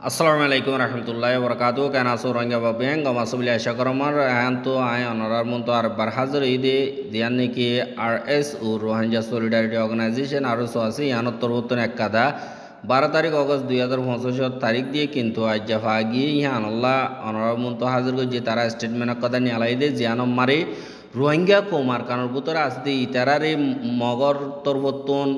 আসসালামু আলাইকুম রহমতুল্লাহ বরকাতু কেনা সুরঙ্গা বাবিয়াং গমাসুবিল্লা শাকরমার আয়ান্তু আয় অনারার মতো আর বারহাজর ঈদে দিয়ান নাকি RS ও রোহিঙ্গা সলিডারিটি অর্গানাইজেশন আরও সোয়াসি ইয়ানোত্তর উত্তর এক কাদা 12 আগস্ট 2025 তারিখ দিয়ে কিন্তু আজ জাফা গিয়ে ইহান আল্লাহ অনারার মতো হাজির করছে তারা স্টেটমেন্ট কথা নিয়ে আলাই দে জিয়ানম মারে রোহিঙ্গা কৌমার কানোর ভিতরে আসতে ইতারারে মগর তরবতন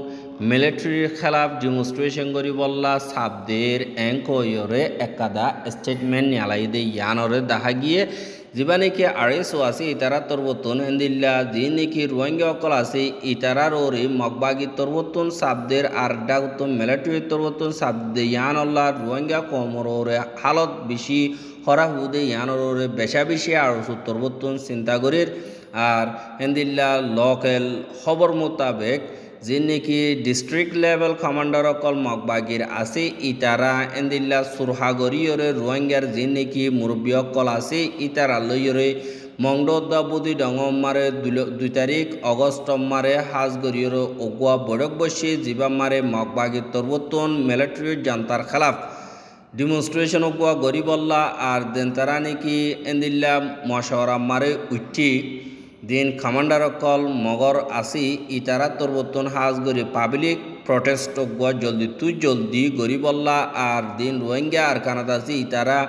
মিলিটারির খেলাফ ডেমনস্ট্রেশন করি বললা সাবদের এঙ্কয়রে একাদা স্টেটমেন্ট নিয়ালাই দে ইয়ানরে দেখা গিয়ে যিবা নাকি RSO আছে ইতারা তরবতন এন্দিল্লা যি নাকি রোহিঙ্গা অকল আছে ইতারার ওরে মগবাগি তরবতন সাবদের আর ডাউতন মিলিটারি তরবতন সাবদে ইয়ানল্লা রোহিঙ্গা কমর ওরে হালত বেশি হরা হুদে ইয়ানরে বেশা বেশি আর তরবতন চিন্তা করির আর এন্দিল্লা লোকাল খবর মোতাবেক যে নাকি ডিস্ট্রিক্ট লেভেল কমান্ডার অকল মগবাগির আছে ইতারা এন্দিল্লা সুরহাগরিয়রে রোহিঙ্গার যে নাকি মুরব্বী অকল আছে ইতারা লইয়রে মংডদা বুদি ডঙম মারে 2 তারিখ অগস্ট মারে হাজগরিয়র ওগুয়া বড়ক বসে জিবা মারে মগবাগির তরবতন মিলিটারি জান্তার খেলাফ ডেমনস্ট্রেশন ওগুয়া গরিবল্লা আর দেন তারা নাকি এন্দিল্লা মশওয়ারা মারে উঠি দিন কমান্ডার অকল মগর আসি ইতারা তরবতন হাজগরি পাবলিক প্রটেস্ট গুয়া জলদি গরিবল্লা আর দিন রোহিঙ্গা আর কানাদাসি ইতারা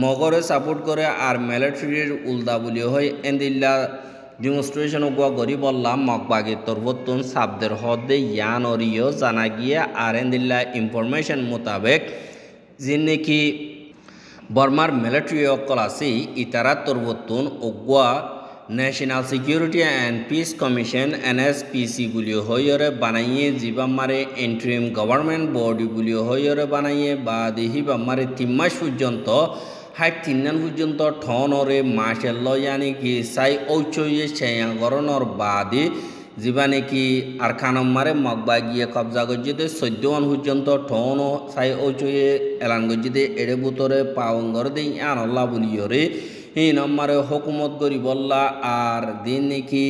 মগরে সাপোর্ট করে আর মিলিটারির উল্দা বলি হয় এন্দিল্লা ডেমনস্ট্রেশন গুয়া গরিবল্লা মগবাগের তরবতন সাবদের হদে ইয়ান অরিও জানা গিয়ে আর এন্দিল্লা ইনফরমেশন মোতাবেক যে নাকি বর্মার মিলিটারি অকল আছে ইতারা তরবতন ওগুয়া national security and peace commission NSPC গুলিও হইরে বানাইয়ে জিবাম্মারে ইন্টারিম গভর্নমেন্ট বডি গুলিও হইরে বানাইয়ে বা দেহিবাম্মারে 3 মাস পর্যন্ত 3 পর্যন্ত ঠনরে মাসের লয়ানি কি সাই ঔচয়ে সেয়াগরণর বাদে জিবা নাকি আর খানম্মারে মগবা গিয়ে কবজা গজ্জিতে 14 পর্যন্ত ঠন সাই ঔচয়ে এলান গজ্জিতে এড়ে বুতরে পাওঙ্গর দেই আনল্লা বলিয়রে এই নম্বরে হুকুমত করি বললা আর দিন নাকি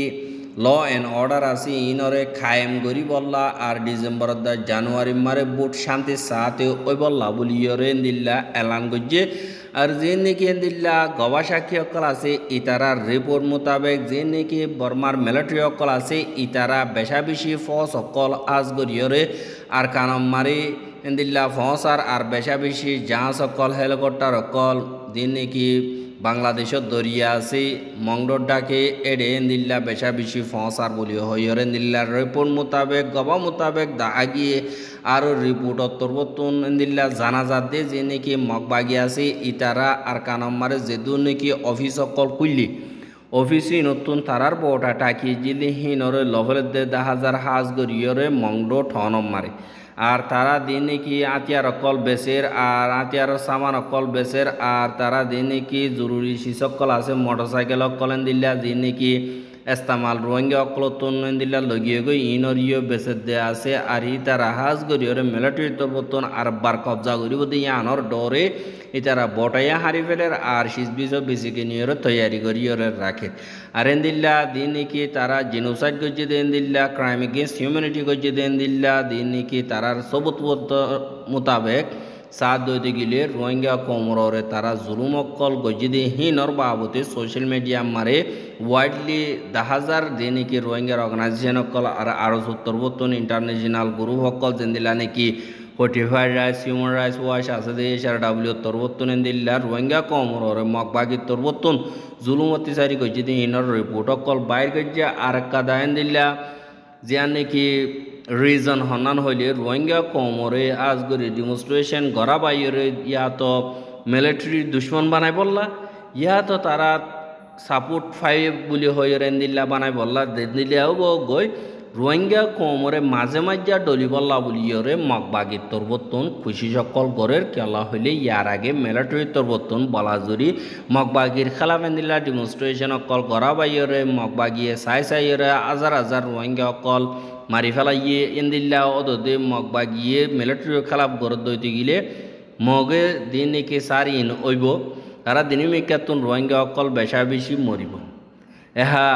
ল অ্যান্ড অর্ডার আছে ইনরে খায়েম করি বললা আর ডিসেম্বর জানুয়ারি মারে বুট শান্তি সাথে ওই বললা বলিয়রে দিল্লা এলান গজ্জে আর যে নাকি দিল্লা গবা সাক্ষী অকল আছে ইতারার রিপোর্ট মোতাবেক যে নাকি বর্মার মিলিটারি অকল আছে ইতারা বেশা বেশি ফস অকল আজ গরিয়রে আর কানম মারি দিল্লা ফস আর বেশা বেশি জাহাজ অকল হেলিকপ্টার অকল দিন নাকি বাংলাদেশত দরিয়া আছে মংডর ডাকে এড়ে দিল্লা বেশা বেশি ফসার বলি হইরে দিল্লার রিপোর্ট মোতাবেক গবা মোতাবেক দেখা গিয়ে আরও রিপোর্ট তরবতন দিল্লা জানাজাত দে যে নাকি মগবাগি আছে ইতারা আর কানম্মারে যেদু নাকি অফিস অকল কুল্লি অফিসই নতুন তারার বটা টাকি জিলি হিনরে লভলের দে 10,000 হাজ গরিয়রে মংডো ঠনম মারে আর তারা দিন নাকি আতিয়ার অকল বেসের আর আতিয়ার সামান অকল বেসের আর তারা দিন নাকি জরুরি শিসকল আছে মোটরসাইকেল অকলেন দিল্লা দিন নাকি এস্তামাল রোহিঙ্গা অকলতন দিল্লা লগিয়ে গই ইনরিও বেসের দে আছে আর ই তারা হাজ গরিয়রে মিলিটারি তরবতন আর বার কবজা করিব দিয়ে আনর ডরে ইতারা বটাইয়া হারি ফেলের আর সিজবিজ বেশিকে নিয়ে তৈয়ারি করিয়রে রাখে আর দিল্লা দিন নাকি তারা জেনোসাইড গজ্জে দেন দিল্লা ক্রাইম এগেনস্ট হিউম্যানিটি গজ্জে দেন দিল্লা দিন নাকি তারার সবুত মোতাবেক সাথ দইতে গেলে রোহিঙ্গা কমরে তারা জুলুম অকল গজ্জে দিয়ে হিনর বাবতে সোশ্যাল মিডিয়া মারে ওয়াইডলি 10,000 যে নাকি রোহিঙ্গার অর্গানাইজেশন অকল আর আরও তরবতন ইন্টারন্যাশনাল গ্রুপ অকল যেন দিল্লা নাকি fortified rights human rights watch আছে HRW তরবতন দিল্লা রোহিঙ্গা কমরে মগবাগি তরবতন জুলুম অত্যাচারী গজ্জে দিয়ে হিনর রিপোর্ট অকল বাইর গজ্জা আর কাদায়ন দিল্লা জিয়া নাকি রিজন হনান হইলে রোহিঙ্গা কমরে আজগরি ডেমনস্ট্রেশন গড়া বাইরে ইয়া তো মিলিটারি দুশ্মন বানাই বললা ইয়া তো তারা সাপোর্ট ফাইভ বলি হয়ে দিল্লা বানাই বললা দিল্লাও গই রোহিঙ্গা কমরে মাঝে মাঝে ডলি বললা বলিয়রে মগবাগির তরবতন খুশি সকল গড়ের কেলা হইলে ইয়ার আগে মিলিটারি তরবতন বলাজুরি মগবাগির খেলা দিল্লা ডেমনস্ট্রেশন অকল গড়া বাইরে মগবাগিয়ে সাইরে হাজার রোহিঙ্গা অকল মারি ফেলাইয়ে দিল্লা অদে মগবাগিয়ে মিলিটারি খেলাফ গড় দইতে গেলে মগে দিন নাকি সার ইন ওইব তারা দিনই মেকাতুন রোহিঙ্গা অকল বেশা বেশি মরিব এহা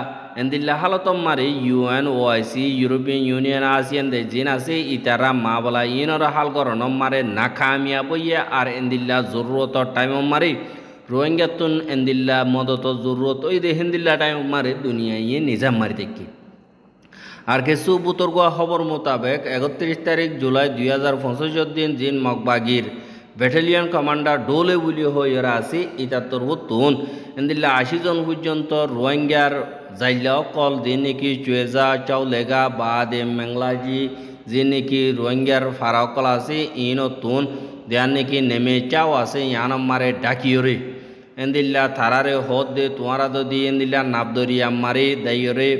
এন্দিল্লা হালতম মারে UNOIC ইউরোপিয়ান ইউনিয়ন আসিয়ান দে জিন আছে ইতারা মা বলা ইনর হাল করনম মারে না কামিয়া বইয়া আর এন্দিল্লা জরুরত টাইম মারে রোহিঙ্গাতুন এন্দিল্লা মদত জরুরত ওই দে হেন্দিল্লা টাইম মারে দুনিয়া ইয়ে নিজাম মারি দেখি আর কিছু বুতর্গ খবর মোতাবেক 31 তারিখ জুলাই 2025 দিন জিন মগবাগির ব্যাটালিয়ন কমান্ডার ডোলে বুলি হইরা আছে ইতাত্তর হতুন এন্দিল্লা 80 জন পর্যন্ত রোহিঙ্গার জাইলা কল দিন নাকি চুয়েজা চাউলেগা বা দে মেংলাজি যে নাকি রোহিঙ্গার ফারাকল আছে ইনতুন দেয়ান নাকি নেমে চাও আছে ইয়ানম মারে ডাকিয়রে এন্দিল্লা থারারে হদ দে তোমারা যদি এন্দিল্লা নাবদরিয়া মারে দাইয়রে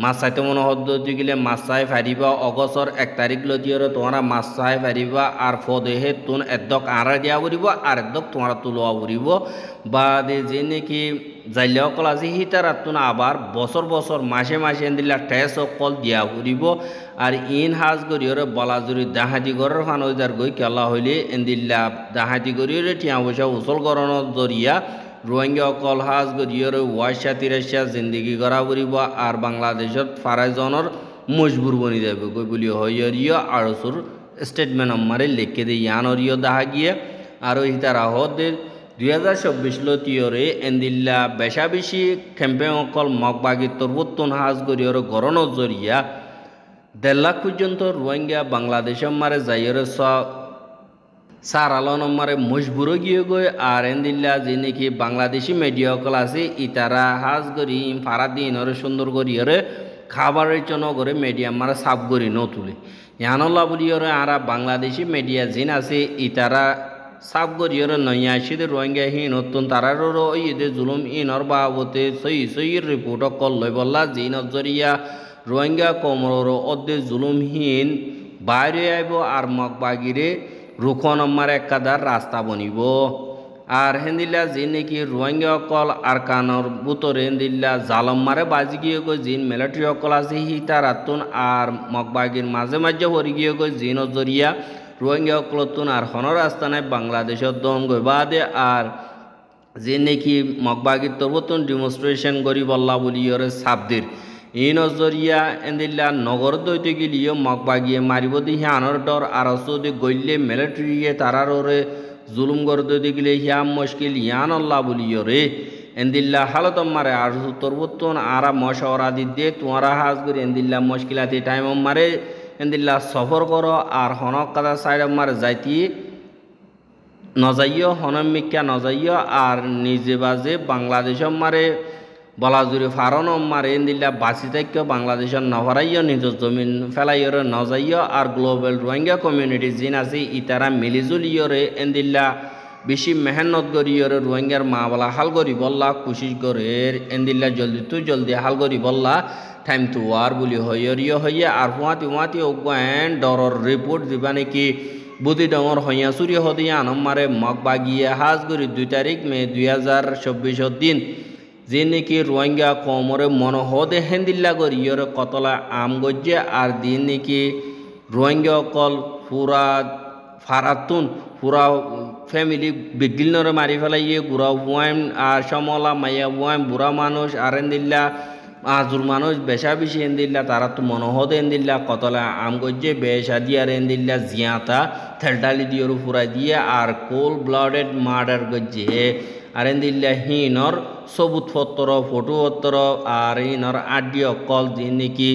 মাছ চাইতে মনে হদ্দ গেলে মাছ চাই ফারিবা অগস্টর 1 তারিখ লতিয়রে তোমরা মাছ চাই ফারিবা আর ফদেহে তুন এদক আড়া দিয়া ফুরিব আর এদক তোমরা তুলোয়া ফুরিব বা যে নাকি জাইলে অকল আছে হিতার তুন আবার বছর বছর মাসে মাসে এন্দিল্লা টেস অকল দিয়া ফুরিব আর ইন হাজ গরিয়রে বলাজুরি দাহাতি ঘরের ফানজার গই কেলা হইলে এন্দিল্লা দাহাতি গরিয়রে টিয়া পয়সা উচল করানোর জরিয়া রোহিঙ্গা অকল হাজ গরিয়রে ওয়াইশা তিরাশা জিন্দগি করা ফুরিব আর বাংলাদেশত ফারাইজনের মজবুর বনি যাবে গই বলি হইয়রিয় আরসুর স্টেটমেন্ট আমারে লিখে দিয়ে ইয়ানরিয় দাহা গিয়ে আর হিতারা হদের 2024 লতিয়রে এন্দিল্লা বেশা বেশি ক্যাম্পেইন অকল মগবাগি তরবুত্তন হাজ গরিয়রে গরণর জরিয়া 1.5 লাখ পর্যন্ত রোহিঙ্গা বাংলাদেশের মারে যাইয়রে সার আলন মারে মজবুর গিয়ে গই আর এন্দিল্লা যে নাকি বাংলাদেশি মিডিয়া অকল আছে ইতারা হাজ গরি ফারাদিনরে সুন্দর করিয়রে খাবারের জন্য করে মিডিয়া মারা সাফ করি ন তুলে ইয়ানল্লা বলিয়রে আরা বাংলাদেশি মিডিয়া জিন আছে ইতারা সাফ করিয়রে নয়া আসিদে রোহিঙ্গা হি নতুন তারারও ইদে জুলুম ইনর বাবতে সই রিপোর্ট কল লই বললা জিনত জরিয়া রোহিঙ্গা কমরর অর্ধে জুলুমহীন বাইরে আইব আর মগবাগিরে রুখন আমার একাদার রাস্তা বনিব আর হেন্দিল্লা যে নাকি রোহিঙ্গা অকল আর কানর বুতরে হেন্দিল্লা জালম মারে বাজি গিয়ে গো জিন মিলিটারি অকল আছে হিতা রাতুন আর মগবাগির মাঝে মাঝে হরি গিয়ে গো জিন জরিয়া রোহিঙ্গা অকলতুন আর হন রাস্তা নাই বাংলাদেশের দম গই বাদে আর যে নাকি মগবাগির তরবতুন ডেমনস্ট্রেশন করি বল্লা বলিয়রে সাবদির এই নজরিয়া এন্দিল্লা নগর দইতে গেলিও মগবাগিয়ে মারিব দিহি আনর ডর আর সৌদি গইলে মিলিটারিয়ে তারারে জুলুম করে দইতে গেলে হিয়া মুশকিল ইয়ান আল্লাহ বলিয়রে এন্দিল্লা হালত মারে আর তরবতুন আরা মশওয়ারা দিতে তোমরা হাজ করে এন্দিল্লা মুশকিলাতি টাইম মারে এন্দিল্লা সফর করো আর হনক কাদা সাইড মারে যাইতি নজাইয় হনমিকা নজাইয় আর নিজে বাজে বাংলাদেশের মারে বলাজুরি ফারন মারে এন্দিল্লা বাসি থাক্য বাংলাদেশের নভরাইয় নিজ জমিন ফেলাইয়রে নজাইয় আর গ্লোবাল রোহিঙ্গা কমিউনিটি জিন আছে ইতারা মিলিজুলিয়রে এন্দিল্লা বেশি মেহনত করিয়রে রোহিঙ্গার মা বলা হাল করি বললা কোশিশ করে এন্দিল্লা জলদি হাল করি বললা টাইম টু ওয়ার বলি হইয়রিয় হইয়া আর হুয়াতি ওগান ডরর রিপোর্ট দিবা নাকি বুদ্ধি ডঙর হইয়া চুরি হদিয়া আনম মারে মগবাগিয়ে হাজ করি 2 তারিখ মে 2024 দিন যে নাকি রোহিঙ্গা কমরে মনহদে হেন্দিল্লা করিয়রে কতলা আম গজ্জে আর দিন নাকি রোহিঙ্গা অকল পুরা ফারাতুন পুরা ফ্যামিলি বিগিলনরে মারি ফেলাইয়ে গুড়া ওয়াইম আর সমলা মাইয়া ওয়াইম বুড়া মানুষ আর এন্দিল্লা আজুর মানুষ বেশা বেশি এন্দিল্লা তারা তো মনহদে এন্দিল্লা কতলা আম গজ্জে বেশা দিয়ে আর এন্দিল্লা জিয়াতা থেলটালি দিয়ে ফুরাই দিয়ে আর কোল ব্লাডেড মার্ডার গজ্জে আর এন্দিল্লা হিনর সবুতপত্র ফটোপত্র আর হিনর আড্ডি অকল দিন নাকি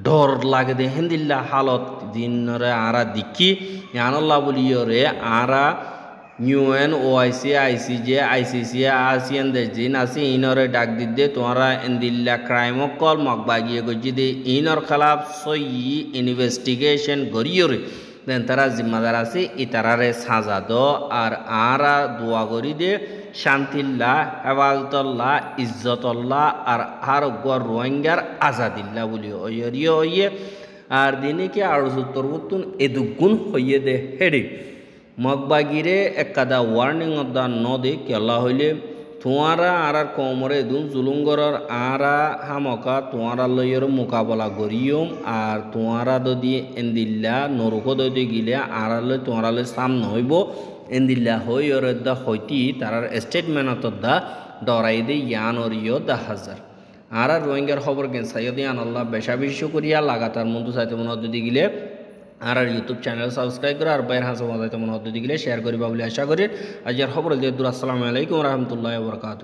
ডর লাগে দে হেন্দিল্লা হালত দিনরে আরা দিকি ইয়ানল্লা বলিয়রে আরা UNOIC ICJ ICC আসিয়ান দেশ জিন আছে ইনরে ডাক দিতে তোমরা এন্দিল্লা ক্রাইম অকল মগবাগিয়ে গজি দে ইনর খেলাফ সই ইনভেস্টিগেশন করিয়রে দেন তারা জিম্মাদার আছে ইতারারে সাজা দ আর আরা দোয়া করি দে শান্তিল্লাহ হেফাজতল্লাহ ইজ্জতল্লাহ আর গর রোহিঙ্গার আজাদিল্লাহ বলি হইয়রিয় হইয়ে আর দিনে কি আর উত্তরবর্তন এদুগুণ হইয়ে দে হেডে মগবাগিরে একাদা ওয়ার্নিং দা নদে কেলা হইলে তোমরা আর কমরে দুন জুলুঙ্গরর আরা হামকা তোমরা লইয়ের মোকাবেলা করিয়ম আর তোমরা যদি এন্দিল্লা নরক যদি গিলে আড়ালে তোমরা সামনে হইব এন্দিল্লা হইয়র দা হইতি তার স্টেটমেন্ট দা ডরাই দে ইয়ানরিয় 10,000 আর রোহিঙ্গার খবর কেন সাইদিয়ান আল্লাহ বেশা বেশি করিয়া লাগাতার মন্টু চাইতে মনে হতে গিলে আর ইউটিউব চ্যানেল সাবস্ক্রাইব করে আর বাইর হাসা মনে হতে গিলে শেয়ার করিবা বলে আশা করি। আজকের খবর দিয়ে আসসালামু আলাইকুম রহমতুল্লাহ বরকাত।